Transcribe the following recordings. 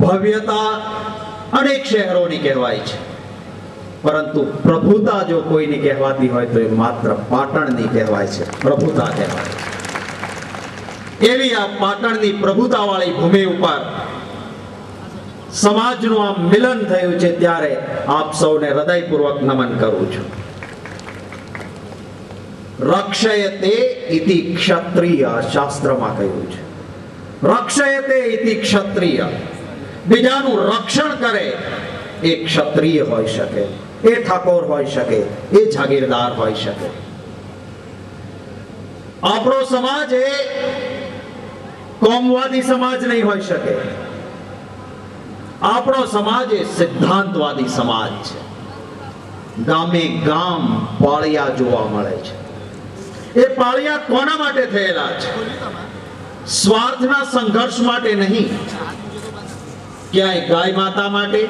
ભવ્યતા અનેક શહેરોની કહેવાય છે, પરંતુ પ્રભુતા જો કોઈની કહેવાતી હોય તો એ માત્ર પાટણની કહેવાય છે. પ્રભુતા કહેવાય છે. એવી આ પાટણની પ્રભુતાવાળી ભૂમિ ઉપર સમાજનું આ મિલન થયું છે, ત્યારે આપ સૌને હૃદયપૂર્વક નમન કરું છું. રક્ષયતે ઇતિ ક્ષત્રિય શાસ્ત્રમાં કહ્યું છે. રક્ષયતે ઇતિ ક્ષત્રિય, બીજાનું રક્ષણ કરે એ ક્ષત્રિય હોઈ શકે, એ ઠાકોર હોઈ શકે, એ જાગીરદાર હોઈ શકે. આપણો સમાજ એ કોમવાદી સમાજ નહીં હોઈ શકે. આપણો સમાજ એ સિદ્ધાંતવાદી સમાજ છે. ગામે ગામ પાળિયા જોવા મળે છે. એ પાળિયા કોના માટે થયેલા છે? સ્વાર્થના સંઘર્ષ માટે નહીં. ક્યાંય ગાય માતા માટે,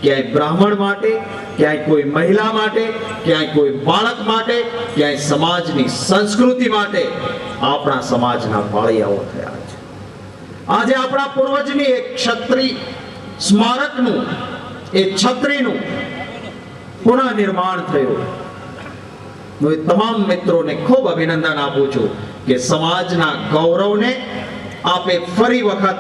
ક્યાંય બ્રાહ્મણ માટે, ક્યાંય કોઈ મહિલા માટે, ક્યાંય કોઈ બાળક માટે, ક્યાંય સમાજની સંસ્કૃતિ માટે આપણા સમાજના પાળિયાઓ થયા છે. આજે આપણા પૂર્વજની એક ક્ષત્રિય સ્મારકનું, એ છત્રીનું પુનઃનિર્માણ થયું. હું એ તમામ મિત્રોને ખૂબ અભિનંદન આપું છું કે સમાજના ગૌરવને આપે ફરી વખત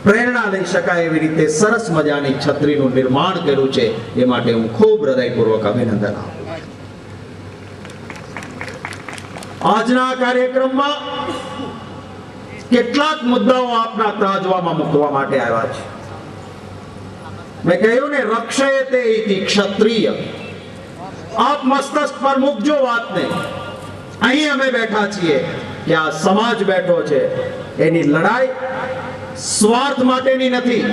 પ્રેરણા લઈ શકાય એવી રીતે સરસ મજાની છત્રીનું નિર્માણ કર્યું છે. એ માટે હું ખૂબ હૃદયપૂર્વક અભિનંદન આપું છું. આજના કાર્યક્રમમાં કેટલાક મુદ્દાઓ આપના ત્રાજવામાં મૂકવા માટે આવ્યા છે. મેં કહ્યું ને, રક્ષયતે ઇતિ ક્ષત્રિય. આપ મસ્તક પર મૂકજો વાતને. અહીં અમે બેઠા છીએ કે આ સમાજ બેઠો છે, એની લડાઈ સ્વાર્થ માટેની નથી,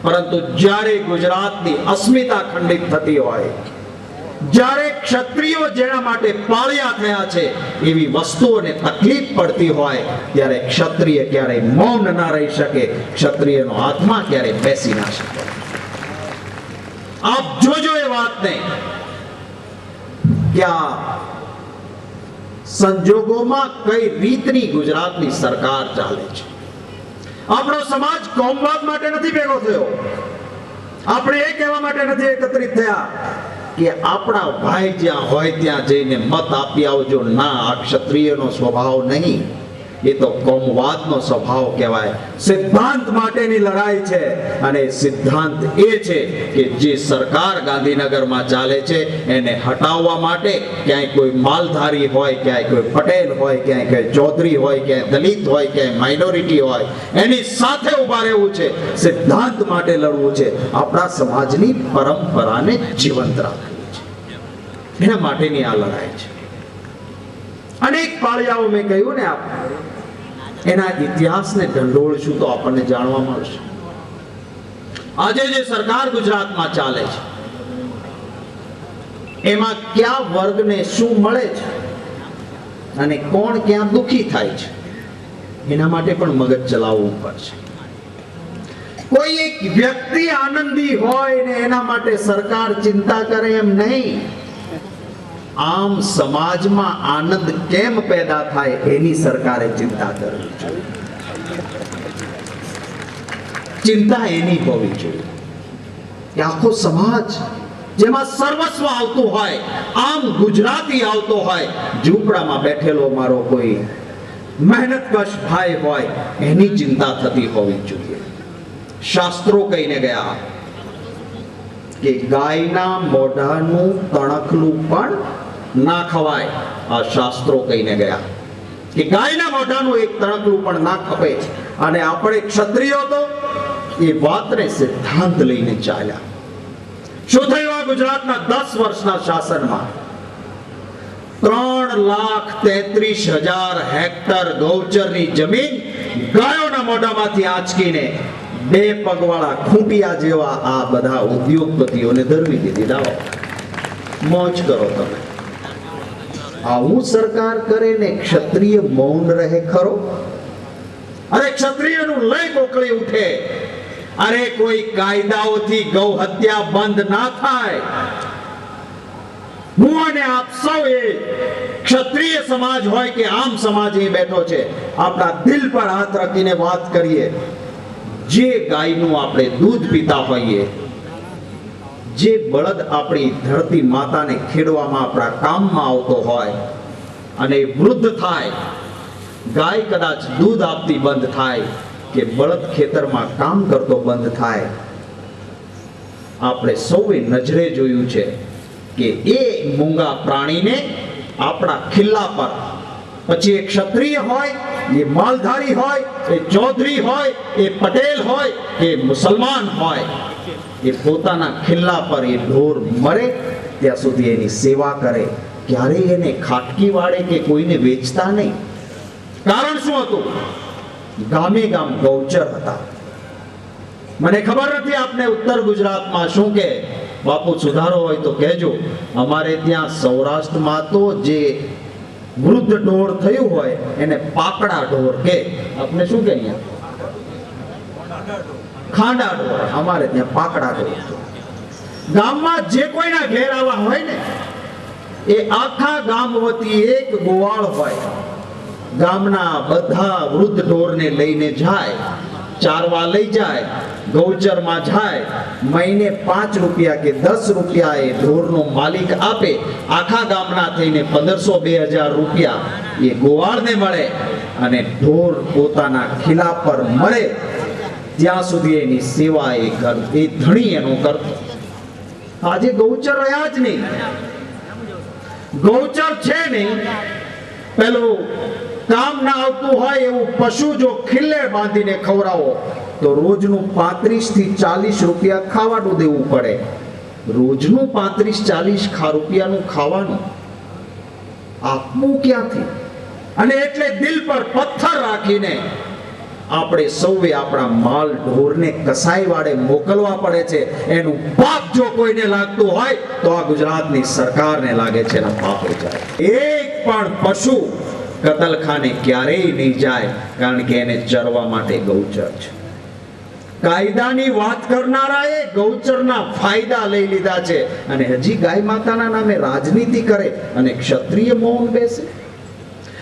પરંતુ જ્યારે ગુજરાતની અસ્મિતા ખંડિત થતી હોય, જ્યારે ક્ષત્રિયો જેના માટે પાળ્યા થયા છે એવી વસ્તુઓને તકલીફ પડતી હોય, ત્યારે ક્ષત્રિય ક્યારેય મૌન ના રહી શકે, ક્ષત્રિયનો આત્મા ક્યારેય બેસી ના શકે. આપ જોજો એ વાતને કે આ સંજોગોમાં કઈ રીતની ગુજરાતની સરકાર ચાલે છે. આપણો સમાજ કોમવાદ માટે નથી ભેગો થયો. આપણે એ કહેવા માટે નથી એકત્રિત થયા કે આપણા ભાઈ જ્યાં હોય ત્યાં જઈને મત આપી આવજો. ના, આ ક્ષત્રિયનો સ્વભાવ નહીં, એ તો કોમવાદનો સ્વભાવ કહેવાય. સિદ્ધાંત માટેની લડાઈ છે, અને સિદ્ધાંત એ છે કે જે સરકાર ગાંધીનગરમાં ચાલે છે એને હટાવવા માટે ક્યાંય કોઈ માલધારી હોય, ક્યાંય કોઈ પટેલ હોય, ક્યાંય કોઈ ચૌધરી હોય, ક્યાંય દલિત હોય, ક્યાંય માઇનોરિટી હોય, એની સાથે ઉભા રહેવું છે. સિદ્ધાંત માટે લડવું છે. આપણા સમાજની પરંપરાને જીવંત રાખવી છે. એના માટેની આ લડાઈ છે. અનેક પાળિયાઓ મેં કહ્યું ને, એના ઇતિહાસને ઢંઢોળશું તો આપણને જાણવા મળશે. આજે જે સરકાર ગુજરાતમાં ચાલે છે એમાં કયા વર્ગને શું મળે છે અને કોણ ક્યાં દુખી થાય છે, એના માટે પણ મગજ ચલાવવું પડશે. કોઈ એક વ્યક્તિ આનંદી હોય ને એના માટે સરકાર ચિંતા કરે એમ નહીં. આમ સમાજમાં આનંદ કેમ પેદા થાય એની સરકારે ચિંતા કરવી જોઈએ. ચિંતા એની હોવી જોઈએ કે આખો સમાજ જેમાં સર્વસ્વ આવતું હોય, આમ ગુજરાતી આવતો હોય, ઝૂંપડામાં બેઠેલો મારો કોઈ મહેનતકશ ભાઈ હોય, એની ચિંતા થતી હોવી જોઈએ. શાસ્ત્રો કહીને ગયા કે ગાયના મોઢાનું તણખલું પણ ના ખવાય. આ શાસ્ત્રો કહીને ગયા કે ગાયના મોઢાનું એક તણખલું પણ ના ખપે. અને આપણે ક્ષત્રિયો તો એ વાતને સિદ્ધાંત લઈને ચાલ્યા. શું થયું આ ગુજરાતના 10 વર્ષના શાસનમાં? 3,33,000 હેક્ટર ગૌચરની જમીન ગાયોના મોઢામાંથી આંચકીને 2 પગવાળા ખૂંટિયા જેવા આ બધા ઉદ્યોગપતિઓને ધરવી દીધી. લાવો, મોજ કરો તમે. આવું સરકાર કરે ને ક્ષત્રિય મૌન રહે ખરો? અરે ક્ષત્રિયનું લય કોકળી ઉઠે. અરે કોઈ કાયદાઓથી ગૌ હત્યા બંધ ના થાય. હું અને આપ સૌ એ ક્ષત્રિય સમાજ હોય કે આમ સમાજ એ બેઠો છે, આપણા દિલ પર હાથ રાખીને વાત કરીએ. જે ગાયનું આપણે દૂધ પીતા હોઈએ, જે બળદ આપણી ધરતી માતાને ખેડવામાં આપણા કામમાં આવતો હોય અને વૃદ્ધ થાય, ગાય કદાચ દૂધ આપતી બંધ થાય કે બળદ ખેતરમાં કામ કરતો બંધ થાય, આપણે સૌએ નજરે જોયું છે કે એ મૂંગા પ્રાણીને આપણા ખિલ્લા પર, પછી એ ક્ષત્રિય હોય, એ માલધારી હોય, એ ચૌધરી હોય, એ પટેલ હોય કે મુસલમાન હોય, એ પોતાના ખિલ્લા પર એ ઢોર મરે ત્યાં સુધી એની સેવા કરે, ક્યારેય એને ખાટકી વાળે કે કોઈને વેચતા નહીં. કારણ શું હતું? ગામે ગામ ગૌચર હતા. મને ખબર નથી આપને ઉત્તર ગુજરાતમાં શું કે, બાપુ સુધારો હોય તો કહેજો. અમારે ત્યાં સૌરાષ્ટ્રમાં તો જે વૃદ્ધ ઢોર થયું હોય એને પાકડા ઢોર કે. આપને શું કે અહીંયા ખાંડા ઢોર, અમારે ત્યાં પાકડા ઢોર. ગામમાં જે કોઈના ઘેર આવા હોય ને, એ આખા ગામ વતી એક ગોવાળ હોય, ગામના બધા વૃદ્ધ ઢોરને લઈને જાય, ચારવા લઈ જાય, ગૌચરમાં જાય, મહિને 5 રૂપિયા કે 10 રૂપિયા એ ઢોરનો માલિક આપે. આખા ગામના થઈને 1500-2000 રૂપિયા એ ગોવાળને મળે અને ઢોર પોતાના ખિલા પર મળે ત્યાં સુધી એની સેવા એ ધણી એનો કરતો. આજે ગૌચર રહ્યા જ નહીં. ગૌચર છે નહીં. પેલું કામ ના આવતું હોય એવું પશુ જો ખિલ્લે બાંધીને ખવડાવો તો રોજનું 35 થી 40 રૂપિયા ખાવાનું દેવું પડે. રોજનું 35-40 રૂપિયાનું ખાવાનું આપવું ક્યાંથી? અને એટલે દિલ પર પથ્થર રાખીને આપણે સૌએ આપણા માલ ઢોરને કસાઈ વાળે મોકલવા પડે છે. એનું પાપ જો કોઈને લાગતું હોય તો આ ગુજરાતની સરકારને લાગે છે. એના પાપ જાય. એક પણ પશુ કતલખાને ક્યારેય નહીં જાય, કારણ કે એને ચરવા માટે ગૌચર છે. કાયદાની વાત કરનારાએ ગૌચરના ફાયદા લઈ લીધા છે અને હજી ગાય માતાના નામે રાજનીતિ કરે અને ક્ષત્રિય મૌન બેસે.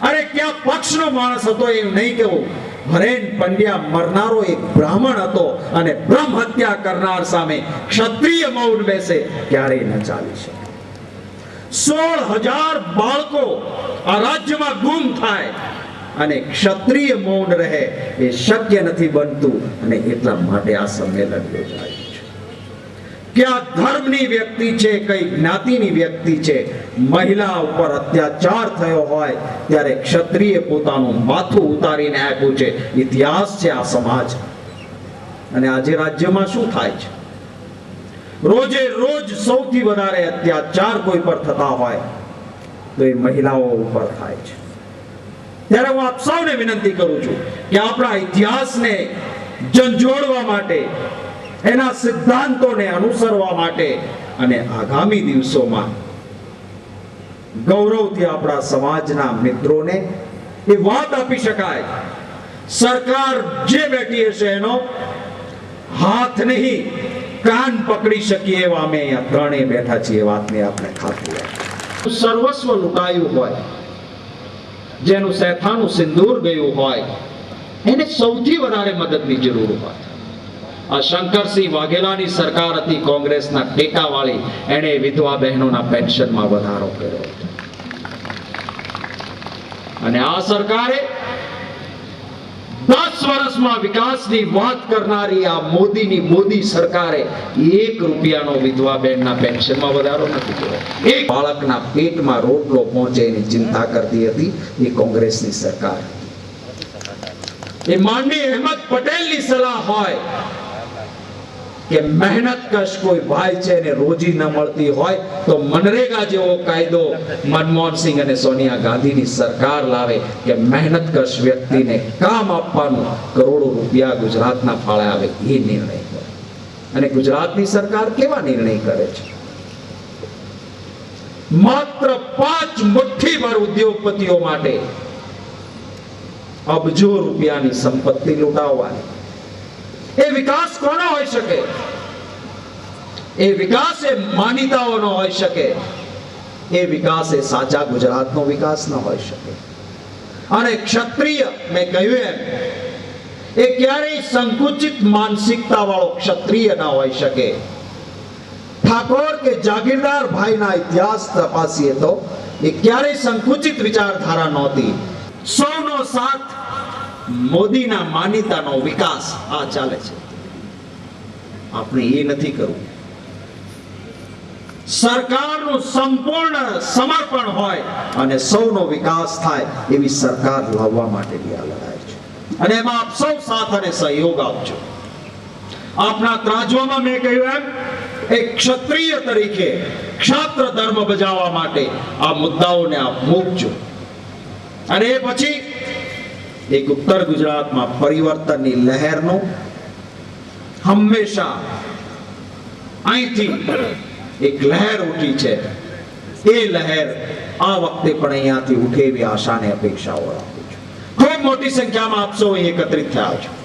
અરે ક્યાં પક્ષનો માણસ હતો એમ નહીં કેવું. હરેન પંડ્યા મરનારો એક બ્રાહ્મણ હતો અને બ્રહ્મ હત્યા કરનાર સામે ક્ષત્રિય મૌન બેસે, ક્યારેય ન ચાલી શકે. 16,000 બાળકો આ રાજ્યમાં ગુમ થાય અને ક્ષત્રિય મૌન રહે એ શક્ય નથી બનતું. અને એટલા માટે આ સંમેલન યોજાયું છે. ક્યાં ધર્મની વ્યક્તિ છે, કઈ જ્ઞાતિની વ્યક્તિ છે, મહિલા ઉપર અત્યાચાર થયો હોય ત્યારે ક્ષત્રિય પોતાનું માથું ઉતારીને આપ્યું છે. ઇતિહાસ છે આ સમાજ. અને આજે રાજ્યમાં શું થાય છે? રોજે રોજ સૌથી વધારે અત્યાચાર કોઈ પર થતા હોય તો એ મહિલાઓ ઉપર થાય છે. ત્યારે હું આપ સૌને વિનંતી કરું છું કે આપણા ઇતિહાસને ઝંઝોળવા માટે, એના સિદ્ધાંતોને અનુસરવા માટે અને આગામી દિવસોમાં ગૌરવથી આપણા સમાજના મિત્રોને એ વાત આપી શકાય, સરકાર જે બેઠી હશે એનો હાથ નહીં કાન પકડી શકીએ એવા અમે અહીંયા ત્રણેય બેઠા છીએ. વાતની આપણે ખાતરી આપી. સર્વસ્વ લૂંટાયું હોય, જેનું સેથાનું સિંદૂર ગયું હોય, એને સૌથી વધારે મદદની જરૂર હોય. આ શંકરસિંહ વાઘેલાની સરકાર હતી, કોંગ્રેસના ટેકાવાળી, એને વિધવા બહેનોના પેન્શનમાં વધારો કર્યો. અને આ સરકારે 10 વર્ષમાં વિકાસની વાત કરનારી આ મોદી સરકારે 1 રૂપિયાનો વિધવા બહેનના પેન્શનમાં વધારો નથી કર્યો. એક બાળકના પેટમાં રોટલો પહોંચે એની ચિંતા કરતી હતી એ કોંગ્રેસની સરકાર. એ માનનીય અહેમદ પટેલની સલાહ હોય કે મહેનત કશ કોઈ ભાઈ છે ને રોજી ન મળતી હોય તો મનરેગા જેવો કાયદો મનમોહનસિંહ અને સોનિયા ગાંધીની સરકાર લાવે કે મહેનત કશ વ્યક્તિને કામ આપવાનું, કરોડો રૂપિયા ગુજરાતના ફાળે આવે એ નિર્ણય કરે. અને ગુજરાતની સરકાર કેવા નિર્ણય કરે છે? માત્ર 5 મુઠ્ઠીભર ઉદ્યોગપતિઓ માટે અબજો રૂપિયાની સંપત્તિ લૂંટાવવાની. એ વિકાસ કોનો હોઈ શકે? એ વિકાસ એ માન્યતાઓનો હોઈ શકે. એ વિકાસ એ સાચા ગુજરાતનો વિકાસ ન હોઈ શકે. અને ક્ષત્રિય, મેં કહ્યું એમ, એ ક્યારેય સંકુચિત માનસિકતા વાળો ક્ષત્રિય ન હોઈ શકે. ઠાકોર કે જાગીરદાર ભાઈના ઇતિહાસ તપાસીએ તો એ ક્યારેય સંકુચિત વિચારધારા નહોતી. સૌનો સાથ, મોદીના માન્યતાનો વિકાસ, આ ચાલે છે. આપણે એ નથી કરવું. સરકારનું સંપૂર્ણ સમર્પણ હોય અને સૌનો વિકાસ થાય એવી સરકાર લાવવા માટેની આ લડાઈ છે. અને એમાં આપ સૌ સાથ અને સહયોગ આપજો. આપના ત્રાજવામાં મેં કહ્યું એમ એક ક્ષત્રિય તરીકે ક્ષાત્ર ધર્મ બજાવવા માટે આ મુદ્દાઓને આપ મૂકજો. અને એ પછી એક ઉત્તર ગુજરાતમાં પરિવર્તનની લહેરનો હંમેશા અહીંથી એક લહેર ઉઠી છે. એ લહેર આ વખતે પણ અહીંયાથી ઉઠે એવી આશા અને અપેક્ષાઓ રાખું છું. ખૂબ મોટી સંખ્યામાં આપ સૌ અહીં એકત્રિત થયા છો.